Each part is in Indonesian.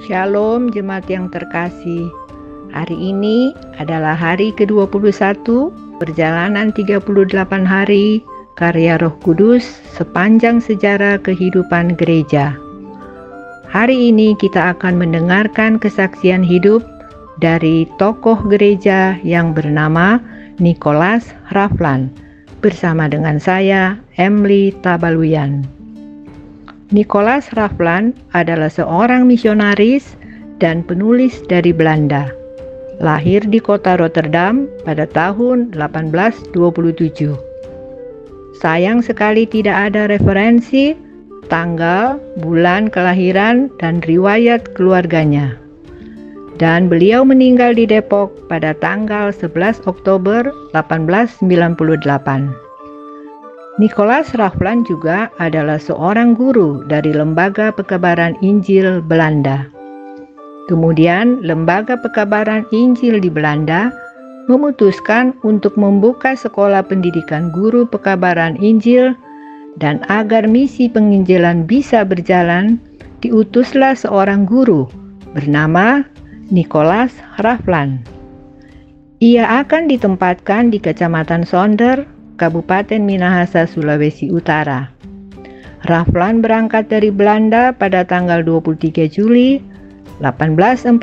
Shalom jemaat yang terkasih. Hari ini adalah hari ke-21 perjalanan 38 hari karya Roh Kudus sepanjang sejarah kehidupan gereja. Hari ini kita akan mendengarkan kesaksian hidup dari tokoh gereja yang bernama Nicholas Raflan bersama dengan saya, Emily Tabaluyan. Nicholas Raflan adalah seorang misionaris dan penulis dari Belanda. Lahir di kota Rotterdam pada tahun 1827. Sayang sekali tidak ada referensi, tanggal, bulan kelahiran, dan riwayat keluarganya. Dan beliau meninggal di Depok pada tanggal 11 Oktober 1898. Nicholas Raflan juga adalah seorang guru dari Lembaga Pekabaran Injil Belanda. Kemudian, Lembaga Pekabaran Injil di Belanda memutuskan untuk membuka sekolah pendidikan guru pekabaran Injil, dan agar misi penginjilan bisa berjalan, diutuslah seorang guru bernama Nicholas Raflan. Ia akan ditempatkan di Kecamatan Sonder, Kabupaten Minahasa, Sulawesi Utara. Raflan berangkat dari Belanda pada tanggal 23 Juli 1849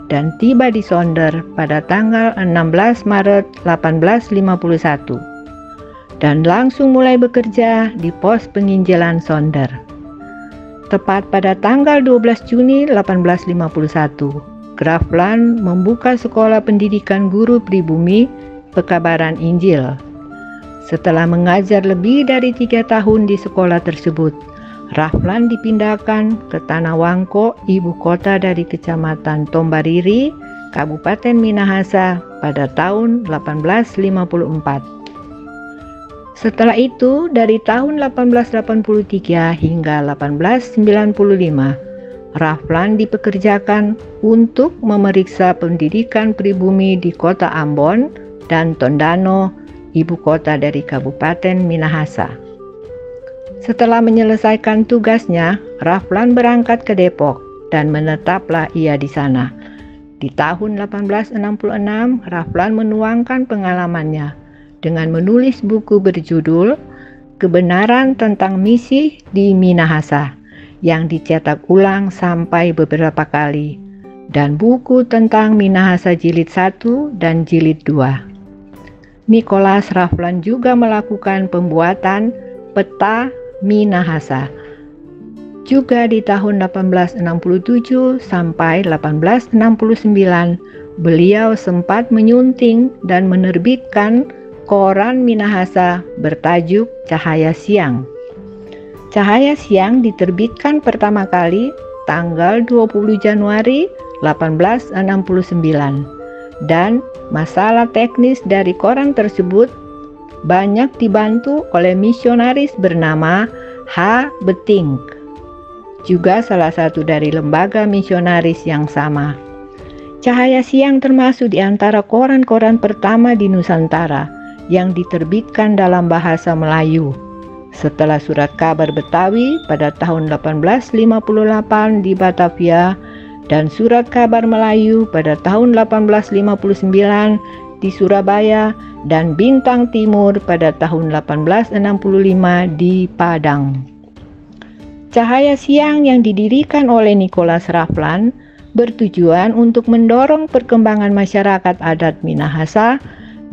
dan tiba di Sonder pada tanggal 16 Maret 1851 dan langsung mulai bekerja di pos penginjilan Sonder. Tepat pada tanggal 12 Juni 1851, Raflan membuka sekolah pendidikan guru pribumi pekabaran Injil. Setelah mengajar lebih dari 3 tahun di sekolah tersebut, Raflan dipindahkan ke Tanah Wangko, ibu kota dari Kecamatan Tombariri, Kabupaten Minahasa pada tahun 1854. Setelah itu, dari tahun 1883 hingga 1895, Raflan dipekerjakan untuk memeriksa pendidikan pribumi di kota Ambon dan Tondano, ibu kota dari Kabupaten Minahasa. Setelah menyelesaikan tugasnya, Raflan berangkat ke Depok dan menetaplah ia di sana. Di tahun 1866, Raflan menuangkan pengalamannya dengan menulis buku berjudul Kebenaran tentang Misi di Minahasa yang dicetak ulang sampai beberapa kali, dan buku tentang Minahasa Jilid 1 dan Jilid 2. Nicholas Raflan juga melakukan pembuatan peta Minahasa. Juga di tahun 1867 sampai 1869, beliau sempat menyunting dan menerbitkan koran Minahasa bertajuk Cahaya Siang. Cahaya Siang diterbitkan pertama kali tanggal 20 Januari 1869. Dan masalah teknis dari koran tersebut banyak dibantu oleh misionaris bernama H. Beting, juga salah satu dari lembaga misionaris yang sama. Cahaya Siang termasuk di antara koran-koran pertama di Nusantara yang diterbitkan dalam bahasa Melayu. Setelah Surat Kabar Betawi pada tahun 1858 di Batavia, dan Surat Kabar Melayu pada tahun 1859 di Surabaya, dan Bintang Timur pada tahun 1865 di Padang. Cahaya Siang yang didirikan oleh Nicholas Raflan bertujuan untuk mendorong perkembangan masyarakat adat Minahasa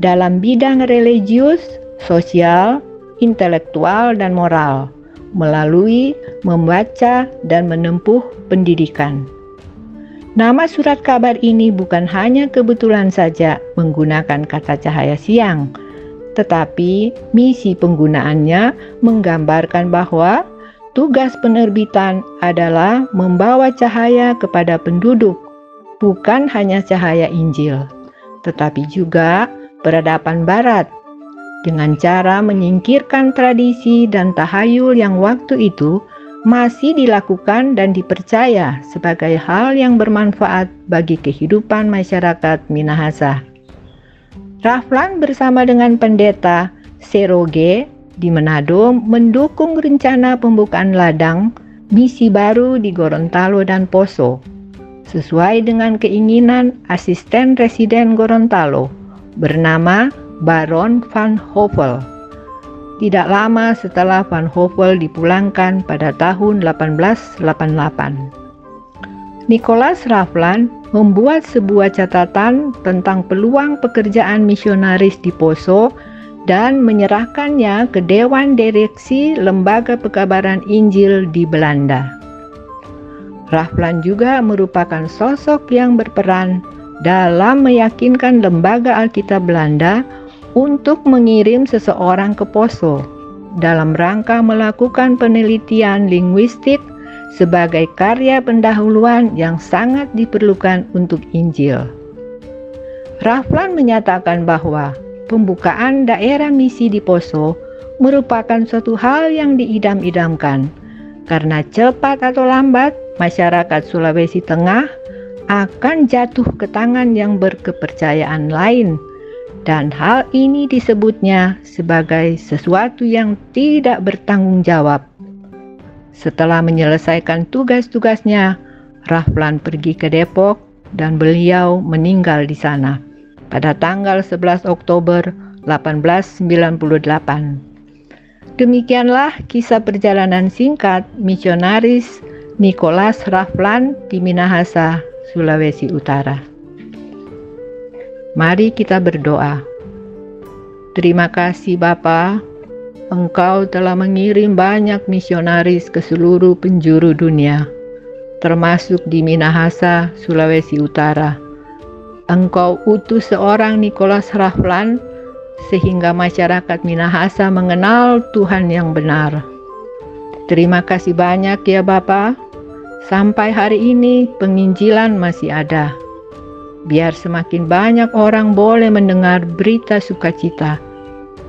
dalam bidang religius, sosial, intelektual, dan moral melalui membaca dan menempuh pendidikan. Nama surat kabar ini bukan hanya kebetulan saja menggunakan kata cahaya siang, tetapi misi penggunaannya menggambarkan bahwa tugas penerbitan adalah membawa cahaya kepada penduduk, bukan hanya cahaya Injil, tetapi juga peradaban Barat, dengan cara menyingkirkan tradisi dan tahayul yang waktu itu masih dilakukan dan dipercaya sebagai hal yang bermanfaat bagi kehidupan masyarakat Minahasa. Raflan bersama dengan pendeta Seroge di Manado mendukung rencana pembukaan ladang misi baru di Gorontalo dan Poso, sesuai dengan keinginan asisten residen Gorontalo bernama Baron van Hövell. Tidak lama setelah Van Hövell dipulangkan pada tahun 1888. Nicholas Raflan membuat sebuah catatan tentang peluang pekerjaan misionaris di Poso dan menyerahkannya ke Dewan Direksi Lembaga Pekabaran Injil di Belanda. Raflan juga merupakan sosok yang berperan dalam meyakinkan Lembaga Alkitab Belanda untuk mengirim seseorang ke Poso dalam rangka melakukan penelitian linguistik sebagai karya pendahuluan yang sangat diperlukan untuk Injil. Raflan menyatakan bahwa pembukaan daerah misi di Poso merupakan suatu hal yang diidam-idamkan, karena cepat atau lambat masyarakat Sulawesi Tengah akan jatuh ke tangan yang berkepercayaan lain, dan hal ini disebutnya sebagai sesuatu yang tidak bertanggung jawab. Setelah menyelesaikan tugas-tugasnya, Raflan pergi ke Depok dan beliau meninggal di sana pada tanggal 11 Oktober 1898. Demikianlah kisah perjalanan singkat misionaris Nicholas Raflan di Minahasa, Sulawesi Utara. Mari kita berdoa. Terima kasih Bapa, Engkau telah mengirim banyak misionaris ke seluruh penjuru dunia, termasuk di Minahasa, Sulawesi Utara. Engkau utus seorang Nicholas Raflan sehingga masyarakat Minahasa mengenal Tuhan yang benar. Terima kasih banyak ya Bapa. Sampai hari ini penginjilan masih ada. Biar semakin banyak orang boleh mendengar berita sukacita,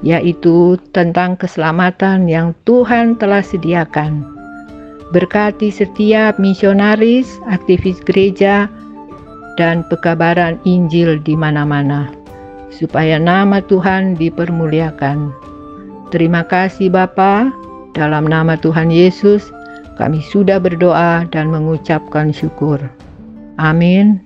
yaitu tentang keselamatan yang Tuhan telah sediakan. Berkati setiap misionaris, aktivis gereja, dan pekabaran Injil di mana-mana, supaya nama Tuhan dipermuliakan. Terima kasih Bapa, dalam nama Tuhan Yesus, kami sudah berdoa dan mengucapkan syukur. Amin.